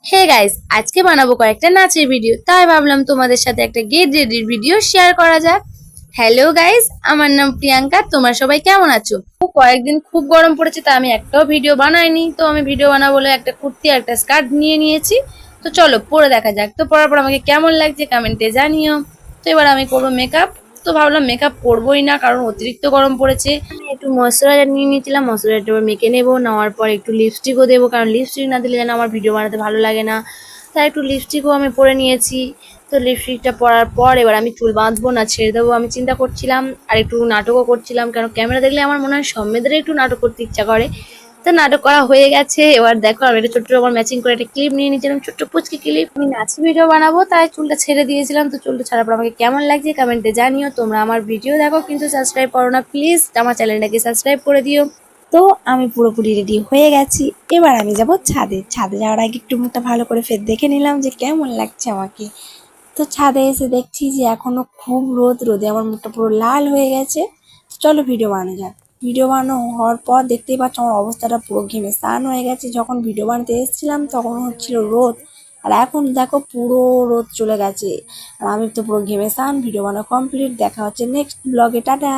Hey guys, আজকে বানাবো কয়েকটা নাচের ভিডিও, তাই ভাবলাম তোমাদের সাথে একটা গেট রেডির ভিডিও শেয়ার করা যাক। হ্যালো গাইস, আমার নাম প্রিয়াঙ্কা। তোমরা সবাই কেমন আছো? কয়েকদিন খুব গরম পড়েছে, তা আমি একটাও ভিডিও বানাইনি। তো আমি ভিডিও বানাবো বলে একটা কুর্তি আর একটা স্কার্ট নিয়ে নিয়েছি। তো চলো পরে দেখা যাক। তো পরার পর আমাকে কেমন লাগছে কমেন্টে জানিও। তো এবার আমি করবো মেকআপ। তো ভাবলাম মেকআপ করবোই না, কারণ অতিরিক্ত গরম পড়েছে। আমি একটু ময়শ্চারাইজার নিয়ে নিয়েছিলাম, ময়শ্চারাইজারটা এবার মেখে নেবো। নেওয়ার পর একটু লিপস্টিকও দেবো, কারণ লিপস্টিক না দিলে যেন আমার ভিডিও বানাতে ভালো লাগে না। তাই একটু লিপস্টিকও আমি পরে নিয়েছি। তো লিপস্টিকটা পরার পর এবার আমি চুল বাঁধবো না ছেড়ে দেবো আমি চিন্তা করছিলাম। আর একটু নাটকও করছিলাম, কারণ ক্যামেরা দেখলে আমার মনে হয় সব মেয়েদের একটু নাটক করতে ইচ্ছা করে। তো নাটক করা হয়ে গেছে। এবার দেখো আমি একটা ছোট্ট আমার ম্যাচিং করে একটা ক্লিপ নিয়ে নিয়েছিলাম, ছোট্ট পুচকি ক্লিপ। আমি নাচি ভিডিও বানাবো তাই চুলটা ছেড়ে দিয়েছিলাম। তো চুলটা ছাড়ার পর আমাকে কেমন লাগছে কমেন্টে জানিও। তোমরা আমার ভিডিও দেখো কিন্তু সাবস্ক্রাইব করো না, প্লিজ আমার চ্যানেলটাকে সাবস্ক্রাইব করে দিও। তো আমি পুরোপুরি রেডি হয়ে গেছি। এবার আমি যাব ছাদে। ছাদে যাওয়ার আগে একটু মুখটা ভালো করে ফের দেখে নিলাম যে কেমন লাগছে আমাকে। তো ছাদে এসে দেখছি যে এখনো খুব রোদ, রোদে আমার মুখটা পুরো লাল হয়ে গেছে। তো চলো ভিডিও বানানো যাক। ভিডিও বানানো হওয়ার পর দেখতেই পাচ্ছ আমার অবস্থাটা পুরো ঘেমে স্নান হয়ে গেছে। যখন ভিডিও বানাতে এসেছিলাম তখন হচ্ছিল রোদ, আর এখন দেখো পুরো রোদ চলে গেছে। আর আমি তো পুরো ঘেমে স্নান, ভিডিও বানানো কমপ্লিট। দেখা হচ্ছে নেক্সট ব্লগে, টাটা।